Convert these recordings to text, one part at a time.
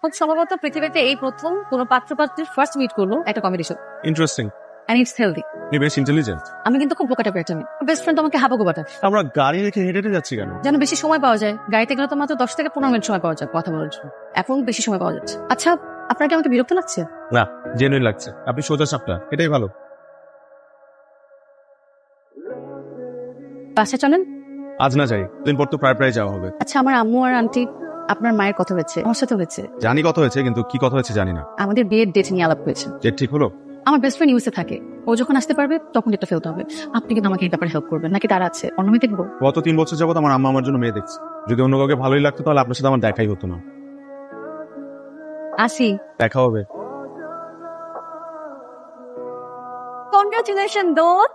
খুব সম্ভবত পৃথিবীতে এই প্রথম কোনো পাত্র-পাত্রীর ফার্স্ট মিট করলো একটা comedy show. Interesting. And it's healthy. তুমি বেশ ইন্টেলিজেন্ট। আমি কিন্তু খুব বোকাটা পেয়েছি। বেস্ট ফ্রেন্ড আমাকে হাবাগো বাটার। আমরা গাড়ি রেখে হেঁটে হেঁটে যাচ্ছি কেন? যেন বেশি সময় পাওয়া যায়। গাড়িতে গেলে তো মাত্র 10 থেকে 15 মিনিট সময় পাওয়া যায় কথা বলার জন্য। এখন বেশি সময় পাওয়া যাচ্ছে। আচ্ছা, আপনার কি আমাকে বিরক্ত লাগছে? না, জেনুইন লাগছে। আপনি সোজা সাপটা, এটাই ভালো। বাসে চলেন। আজ না যাই, দিন পর তো প্রায় প্রায় যাওয়া হবে। আচ্ছা, আমার আম্মু আর আন্টি আপনার মায়ের কথা হয়েছে, আমার সাথে হয়েছে। জানি কথা হয়েছে, কিন্তু কি কথা হয়েছে জানি না। আমাদের বিয়ের ডেট নিয়ে আলাপ হয়েছে। যে ঠিক হলো? আমার বেস্ট ফ্রেন্ড ইউএসএ থাকে, ও যখন আসতে পারবে তখন ডেটটা ফেলতে হবে। আপনি কিন্তু আমাকে এই ব্যাপারে হেল্প করবেন নাকি তারা আছে অন্য মেয়ে দেখবো? গত 3 বছর যাবত আমার আম্মা আমার জন্য মেয়ে দেখছে। যদি অন্য কাউকে ভালোই লাগতো তাহলে আপনার সাথে আমার দেখাই হতো না। আসি। দেখা হবে। কনগ্রাচুলেশন দোস্ত,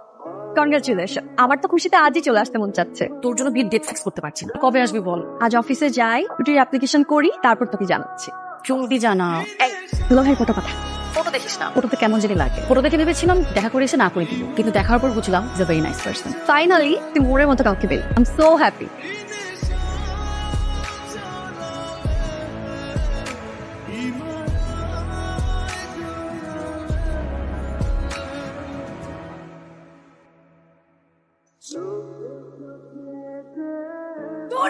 কনগ্রাচুলেশন। আমার তো খুশিতে আজই চলে আসতে মন চাচ্ছে। তোর জন্য বিয়ের ডেট ফিক্স করতে পারছি না। কবে আসবি বল? আজ অফিসে যাই, ছুটির অ্যাপ্লিকেশন করি, তারপর তোকে জানাচ্ছি। জলদি জানা। এই দুলা ভাই কত কথা। ফটো দেখিস না, ফটোতে কেমন জানি লাগে। ফটো দেখে ভেবেছিলাম দেখা করে এসে না করে দিব, কিন্তু দেখার পর বুঝলাম যে ভেরি নাইস পারসন। ফাইনালি তুই মোড়ের মতো কাউকে পেলি। I am so happy.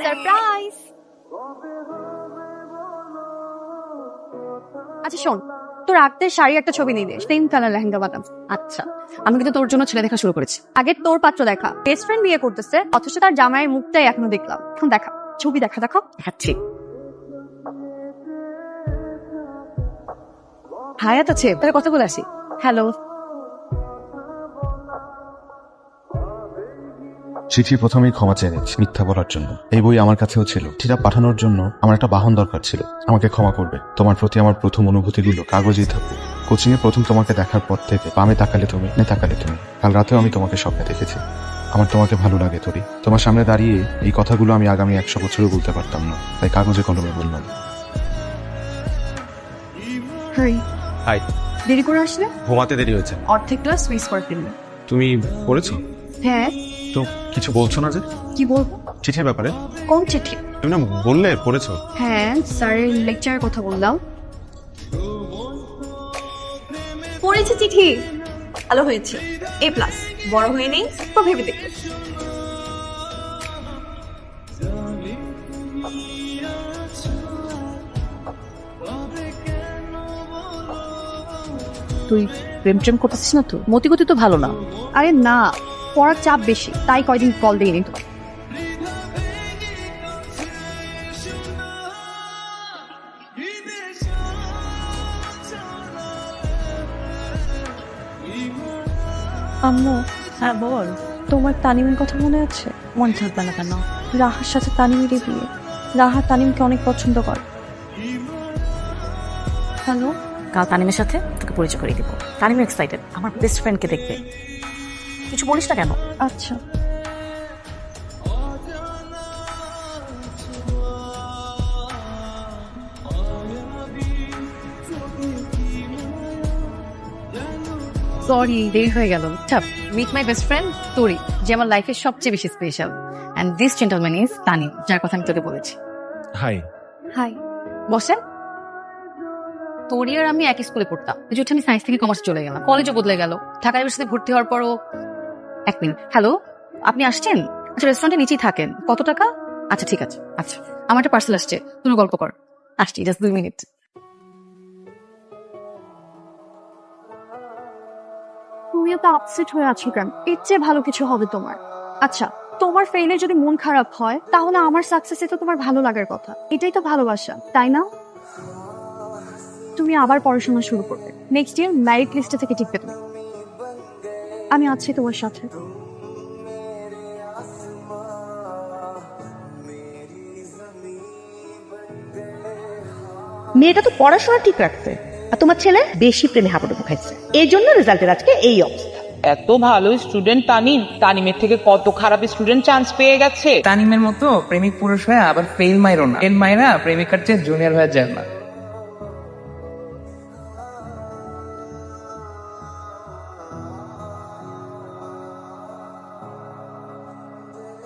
Surprise. আচ্ছা শোন, তোর আগের শাড়ি একটা ছবি নিয়ে দে, সেম কালার লেহেঙ্গা বানাম। আচ্ছা, আমি কিন্তু তোর জন্য ছেলে দেখা শুরু করেছি। আগে তোর পাত্র দেখা, বেস্ট ফ্রেন্ড বিয়ে করতেছে, অথচ তার জামাইয়ের মুখটাই এখনো দেখলাম। এখন দেখা ছবি, দেখা দেখাচ্ছি। হায়াত আছে, তাহলে কথা বলে আসি। হ্যালো। চিঠি প্রথমেই ক্ষমা চেয়ে নিচ্ছি মিথ্যা বলার জন্য। এই বই আমার কাছেও ছিল। চিঠিটা পাঠানোর জন্য আমার একটা বাহন দরকার ছিল। আমাকে ক্ষমা করবে। তোমার প্রতি আমার প্রথম অনুভূতিগুলো কাগজেই থাকবে। কোচিং এ প্রথম তোমাকে দেখার পর থেকে বামে তাকালে তুমি, তাকালে তুমি। কাল রাতেও আমি তোমাকে স্বপ্নে দেখেছি। আমার তোমাকে ভালো লাগে তরি। তোমার সামনে দাঁড়িয়ে এই কথাগুলো আমি আগামী 100 বছরও বলতে পারতাম না, তাই কাগজে কলমে বললাম। হাই। হাই। দেরি করে আসলে? ঘুমাতে দেরি হয়েছে। অর্ধেক ক্লাস মিস করে ফেললে। তুমি পড়েছো? হ্যাঁ। তো কিছু বলছো না যে? কি বলবো? চিঠির ব্যাপারে। কোন চিঠি? তুমি না বললে পড়েছো। হ্যাঁ, স্যারের লেকচারের কথা বললাম। পড়েছি চিঠি, ভালো হয়েছে, A+। বড় হয়ে নেই তো ভেবে দেখো। তুই প্রেম করতেছিস না তো? মতিগতি তো ভালো না। আরে না, পড়ার চাপ বেশি, তাই কয়দিন কল দিইনি তো। আম্মু। হ্যাঁ বল। তোমার তানিমের কথা মনে আছে? মনে থাকবে না কেন? রাহার সাথে তানিমেরই বিয়ে। রাহা তানিমকে অনেক পছন্দ করে। হ্যালো। কাল তানিমের সাথে তোকে পরিচয় করে দিব। তানিম এক্সাইটেড, আমার বেস্ট ফ্রেন্ডকে দেখবে। কিছু বলিস না কেন? আচ্ছা। সরি, দেরি হয়ে গেল। মিট মাই বেস্ট ফ্রেন্ড তোরি, যে আমার লাইফের সবচেয়ে বেশি special. And this gentleman is Tanim, যার কথা আমি তোকে বলেছি। হাই। হাই। বসেন। তোরি আর আমি একই স্কুলে পড়তাম, যেটা আমি সায়েন্স থেকে কমার্স চলে গেলাম। কলেজও বদলে গেল। ঢাকা ইউনিভার্সিটিতে ভর্তি হওয়ার পরও। এক মিনিট। হ্যালো, আপনি আসছেন? আচ্ছা, রেস্টুরেন্টে নিচেই থাকেন। কত টাকা? আচ্ছা ঠিক আছে। আচ্ছা, আমার একটা পার্সেল আসছে, তুমি গল্প কর। আসছি, জাস্ট 2 মিনিট। তুমি এত আপসেট হয়ে আছো কেন? এর চেয়ে ভালো কিছু হবে তোমার। আচ্ছা, তোমার ফেইলে যদি মন খারাপ হয়, তাহলে আমার সাকসেসে তো তোমার ভালো লাগার কথা। এটাই তো ভালোবাসা, তাই না? তুমি আবার পড়াশোনা শুরু করবে, নেক্সট ইয়ার মেরিট লিস্টে থেকে টিকবে তুমি। আমি আছি তোমার সাথে। মেয়েটা তো পড়াশোনা ঠিক রাখছে, আর তোমার ছেলে বেশি প্রেমে হাঁপাডুবু খাইছে। এই জন্য রেজাল্টের আজকে এই অবস্থা। এত ভালো স্টুডেন্ট তানিমের থেকে কত খারাপ স্টুডেন্ট চান্স পেয়ে গেছে। তানিমের মতো প্রেমিক পুরুষ হয়ে আবার ফেল মাইরো না। ফেল মাইরা প্রেমিকার চেয়ে জুনিয়র হয়ে যায় না।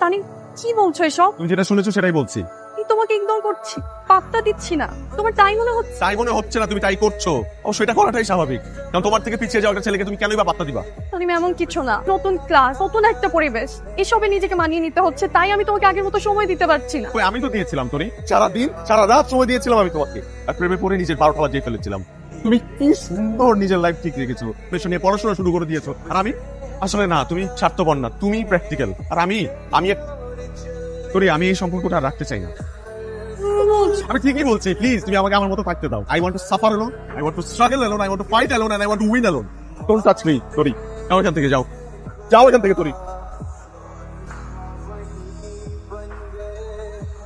তানি, কি বলছো এসব? তুমি যেটা শুনেছো সেটাই বলছি। তোমাকে ইগনোর করছি, পাত্তা দিচ্ছি না। তোমার তাই মনে হচ্ছে? তাই মনে হচ্ছে না, তুমি তাই করছো। অবশ্য এটা করাটাই স্বাভাবিক, কারণ তোমার থেকে পিছিয়ে যাওয়া একটা ছেলেকে তুমি কেনই বা পাত্তা দিবা? তানিম, এমন কিছু না। নতুন ক্লাস, নতুন একটা পরিবেশ, এসবে নিজেকে মানিয়ে নিতে হচ্ছে, তাই আমি তোমাকে আগের মতো সময় দিতে পারছি না। কই, আমি তো দিয়েছিলাম তোরে, সারাদিন সারা রাত সময় দিয়েছিলাম আমি তোমাকে, আর প্রেমে পড়ে নিজের 12টা বাজিয়ে ফেলেছিলাম। তুমি কি সুন্দর নিজের লাইফ ঠিক রেখেছো, পেছনে নিয়ে পড়াশোনা শুরু করে দিয়েছো। আর আমি আসলে না, তুমি স্বার্থপর না, তুমি প্র্যাকটিক্যাল। আর আমি এই সম্পর্কটা আর রাখতে চাই না। আমি ঠিকই বলছি, প্লিজ তুমি আমাকে আমার মতো থাকতে দাও। I want to suffer alone, I want to struggle alone, I want to fight alone, and I want to win alone. Don't touch me তোরি, যাও এখান থেকে, যাও যাও এখান থেকে তোরি।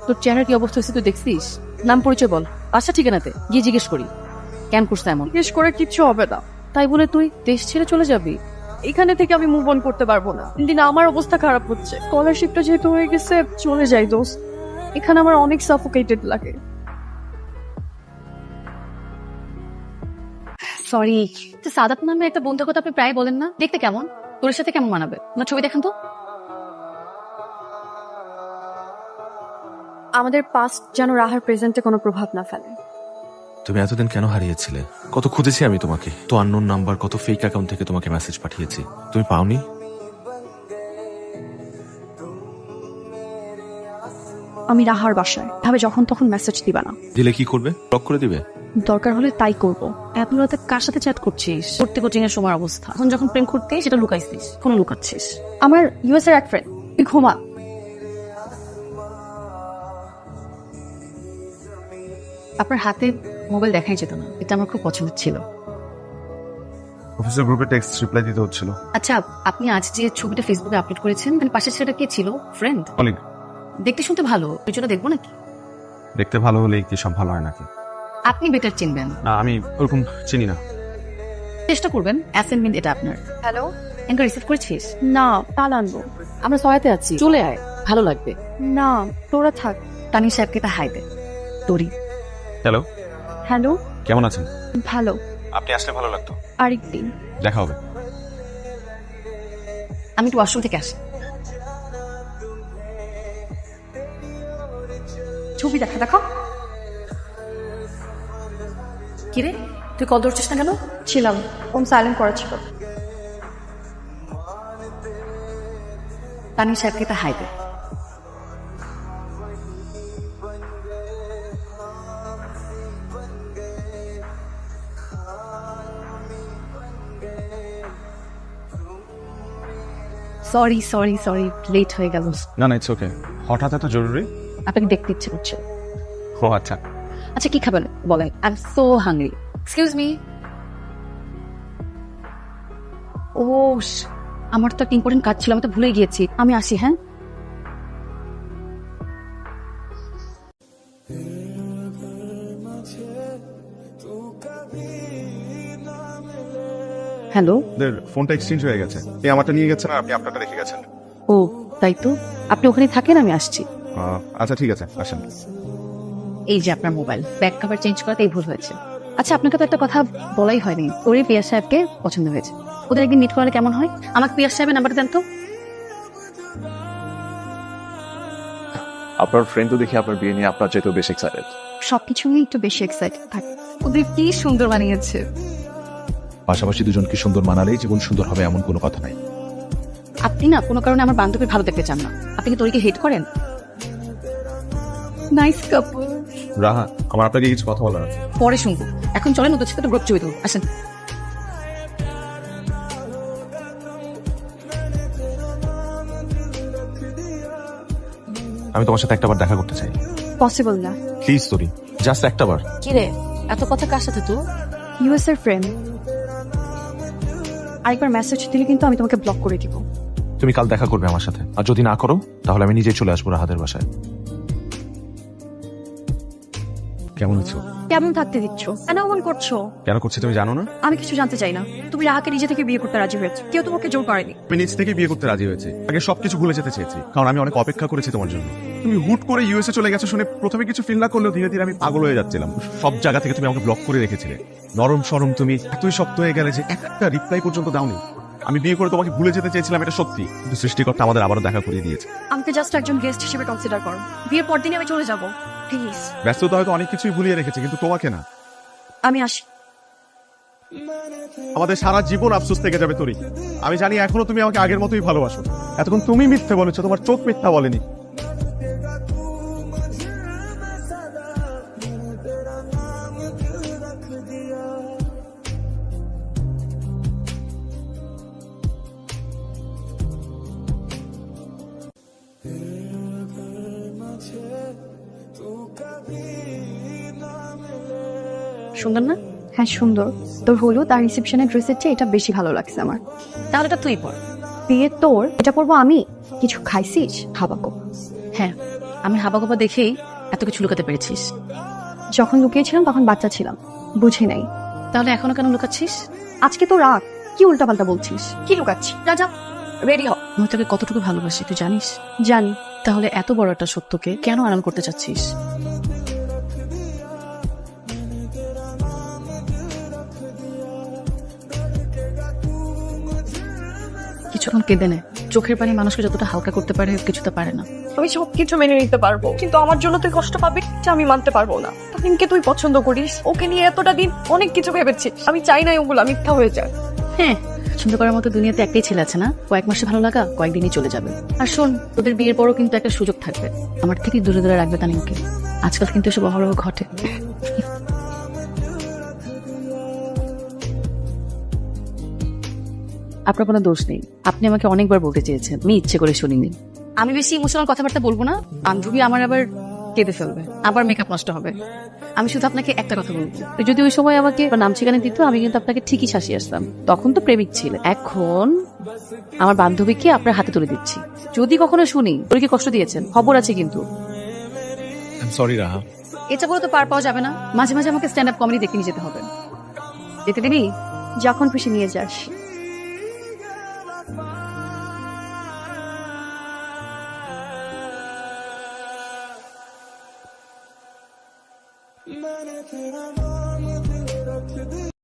তোর চেহারার কি অবস্থা হয়েছে তুই দেখছিস? নাম পরিচয় বল, আচ্ছা ঠিকানাতে গিয়ে জিজ্ঞেস করি কেন করছে এমন। জিজ্ঞেস করে কিচ্ছু হবে না। তাই বলে তুই দেশ ছেড়ে চলে যাবি? এখানে থেকে আমি মুভ অন করতে পারবো না। দিন আমার অবস্থা খারাপ হচ্ছে, স্কলারশিপটা যেহেতু হয়ে গেছে, চলে যাই দোস্ত। এখানে আমার অনেক সাফোকেটেড লাগে। সরি। সাদাত নামে একটা বন্ধুর কথা আপনি প্রায় বলেন না, দেখতে কেমন? তোর সাথে কেমন মানাবে? না ছবি দেখান তো। আমাদের পাস্ট যেন রাহার প্রেজেন্টে কোনো প্রভাব না ফেলে। তুমি এতদিন কেন হারিয়েছিলে? কত খুঁজেছি আমি তোমাকে, তো আননোন নাম্বার, কত ফেক অ্যাকাউন্ট থেকে তোমাকে মেসেজ পাঠিয়েছি, তুমি পাওনি? আমি রাহার বাসায়, ভাবে যখন তখন মেসেজ দিবা না। দিলে কি করবে? ব্লক করে দিবে? দরকার হলে তাই করব। এত রাতে কার সাথে চ্যাট করছিস? পড়তে কোচিং এর সময় অবস্থা, এখন যখন প্রেম করতে সেটা লুকাইছিস, কোনো লুকাচ্ছিস? আমার ইউএস এর এক ফ্রেন্ড। তুই ঘুমা। আপনার হাতে মোবাইল দেখাই যেত না, এটা আমার খুব পছন্দ ছিল। অফিসের গ্রুপে টেক্সট রিপ্লাই দিতে হচ্ছিল। আচ্ছা, আপনি আজ যে ছবিটা ফেসবুকে আপলোড করেছেন, মানে পাশের ছেলেটা কে ছিল? ফ্রেন্ড? কলিগ। দেখতে শুনতে ভালো, ওই জন্য দেখবো নাকি? দেখতে ভালো হলে কি সব ভালো হয় নাকি? আপনি বেটার চিনবেন। না, আমি ওরকম চিনি না। চেষ্টা করবেন, অ্যাসাইনমেন্ট এটা আপনার। হ্যালো। এনকা রিসিভ করেছিস? না, তাল আনবো। আমরা সহায়তে আছি, চলে আয়, ভালো লাগবে। না, তোরা থাক। তানির সাহেবকে তা হাই দে। তোরি। হ্যালো। হ্যালো। কেমন আছেন? ভালো। আপনি আসলে ভালো লাগতো। আরেকদিন দেখা হবে। আমি একটু ওয়াশরুম থেকে আসি। ছবি দেখা। কিরে, তুই কল ধরছিস না কেন? ছিলাম, ফোন সাইলেন্ট করা ছিল। তানির সাহেবকে তা হাই দে। সরি সরি সরি, লেট হয়ে গেল। না না, ইটস ওকে। হঠাৎ এত জরুরি? আপনাকে দেখতে ইচ্ছে করছে। ও আচ্ছা। আচ্ছা, কি খাবেন বলেন? I am so hungry. Excuse me. ও, আমার তো একটা ইম্পর্টেন্ট কাজ ছিল, আমি তো ভুলে গিয়েছি। আমি আসি, হ্যাঁ? হ্যালো। ফোনটা এক্সচেঞ্জ হয়ে গেছে, এই আমারটা নিয়ে গেছেন আর আপনি আপনারটা রেখে গেছেন। ও তাই তো, আপনি ওখানে থাকেন, আমি আসছি। আচ্ছা ঠিক আছে, আসেন। এই যে আপনার মোবাইল, ব্যাক কভার চেঞ্জ করাতেই ভুল হয়েছে। আচ্ছা, আপনাকে তো একটা কথা বলাই হয়নি, ওরই পিয়াস সাহেবকে পছন্দ হয়েছে। ওদের একদিন মিট করালে কেমন হয়? আমাকে পিয়াস সাহেবের নাম্বারটা দেন তো। আপনার ফ্রেন্ড তো দেখি আপনার বিয়ে নিয়ে আপনার চাইতেও বেশি এক্সাইটেড। সবকিছু নিয়ে একটু বেশি এক্সাইটেড থাকে। ওদের কি সুন্দর বানিয়েছে। পাশাপাশি দুজন কি সুন্দর মানালেই জীবন সুন্দর হবে এমন কোনো কথা নাই। আপনি না কোনো কারণে আমার বান্ধবীর ভালো দেখতে চান না। আপনি কি তোরিকে হেট করেন? নাইস কাপল। রাহা, আমার আপনাকে কিছু কথা বলার আছে। পরে শুনবো, এখন চলেন ওদের সাথে গ্রুপ ছবি তুলবো। আসেন। আমি তোমার সাথে একটাবার দেখা করতে চাই। পসিবল না। প্লিজ তোরি, জাস্ট একটাবার। কি রে, এত কথা কার সাথে তো? ইউএস এর ফ্রেন্ড। আরেকবার মেসেজ দিলে কিন্তু আমি তোমাকে ব্লক করে দিব। তুমি কাল দেখা করবে আমার সাথে, আর যদি না করো তাহলে আমি নিজেই চলে আসবো রাহাদের বাসায়। কেমন আছো? কেমন থাকতে দিচ্ছ? কেন এমন করছো? কেন করছি তুমি জানো না? আমি কিছু জানতে চাই না। তুমি রাহাকে নিজে থেকে বিয়ে করতে রাজি হয়েছে, কেউ তোমাকে জোর করেনি। আমি নিজ থেকে বিয়ে করতে রাজি হয়েছি, আগে সবকিছু ভুলে যেতে চেয়েছি, কারণ আমি অনেক অপেক্ষা করেছি তোমার জন্য। তুমি হুট করে ইউএসএ চলে গেছো শুনে প্রথমে কিছু ফিল না করলেও ধীরে ধীরে আমি পাগল হয়ে যাচ্ছিলাম। সব জায়গা থেকে তুমি আমাকে ব্লক করে রেখেছিলে। নরম সরম তুমি এতই শক্ত হয়ে গেলে যে একটা রিপ্লাই পর্যন্ত দাওনি। আমি বিয়ে করে তোমাকে ভুলে যেতে চেয়েছিলাম, এটা সত্যি, কিন্তু সৃষ্টিকর্তা আমাদের আবারও দেখা করিয়ে দিয়েছে। আমাকে জাস্ট একজন গেস্ট হিসেবে কনসিডার করো। বিয়ের পর দিনই আমি চলে যাব। প্লিজ ব্যস্ততা হয়তো অনেক কিছুই ভুলিয়ে রেখেছে, কিন্তু তোমাকে না। আমি আসি। আমাদের সারা জীবন আফসোস থেকে যাবে তোরই। আমি জানি এখনো তুমি আমাকে আগের মতোই ভালোবাসো। এতক্ষণ তুমি মিথ্যে বলেছো, তোমার চোখ মিথ্যা বলেনি। সুন্দর না? হ্যাঁ সুন্দর। তোর হলুদ আর রিসেপশনের ড্রেসের চেয়ে এটা বেশি ভালো লাগছে আমার। তাহলে এটা তুই পর। বিয়ে তোর, এটা পরবো আমি। কিছু খাইছিস? খাবাকো। হ্যাঁ, আমি হাবাগোবা দেখেই এত কিছু লুকাতে পেরেছিস। যখন লুকিয়েছিলাম তখন বাচ্চা ছিলাম, বুঝি নাই। তাহলে এখনো কেন লুকাচ্ছিস? আজকে তো রাগ, কি উল্টাপাল্টা বলছিস? কি লুকাচ্ছি? যা যা, রেডি হ। আমি তোকে কতটুকু ভালোবাসি তুই জানিস? জানি। তাহলে এত বড় একটা সত্যকে কেন আড়াল করতে চাচ্ছিস? কিছুক্ষণ কেঁদে নে। চোখের পানি মানুষকে যতটা হালকা করতে পারে কিছুতে পারে না। আমি সবকিছু মেনে নিতে পারবো, কিন্তু আমার জন্য তুই কষ্ট পাবি এটা আমি মানতে পারবো না। তামিমকে তুই পছন্দ করিস, ওকে নিয়ে এতটা দিন অনেক কিছু ভেবেছিস। আমি চাই না ওগুলো মিথ্যা হয়ে যায়। হ্যাঁ, পছন্দ করার মতো দুনিয়াতে একটাই ছেলে আছে না? কয়েক মাসে ভালো লাগা কয়েকদিনই চলে যাবে। আর শোন, তোদের বিয়ের পরও কিন্তু একটা সুযোগ থাকবে। আমার থেকে দূরে দূরে রাখবে তানিমকে। আজকাল কিন্তু এসব অহরহ ঘটে। আপনার কোনো দোষ নেই। আপনি আমাকে অনেকবার বলতে চেয়েছেন, আমি ইচ্ছে করে শুনিনি। আমি বেশি ইমোশনাল কথাবার্তা বলবো না, বান্ধবী আমার আবার কেঁদে ফেলবে, আবার মেকআপ নষ্ট হবে। আমি শুধু আপনাকে একটা কথা বলবো, যদি ওই সময় আমাকে নাম ঠিকানা দিত আমি কিন্তু আপনাকে ঠিকই শাসিয়ে আসতাম। তখন তো প্রেমিক ছিল, এখন আমার বান্ধবীকে আপনার হাতে তুলে দিচ্ছি। যদি কখনো শুনি ওর কি কষ্ট দিয়েছেন, খবর আছে কিন্তু। সরি রাহা। এটা বলে তো পার পাওয়া যাবে না। মাঝে মাঝে আমাকে স্ট্যান্ড আপ কমেডি দেখে নিয়ে যেতে হবে। যেতে দিবি? যখন খুশি নিয়ে যাস।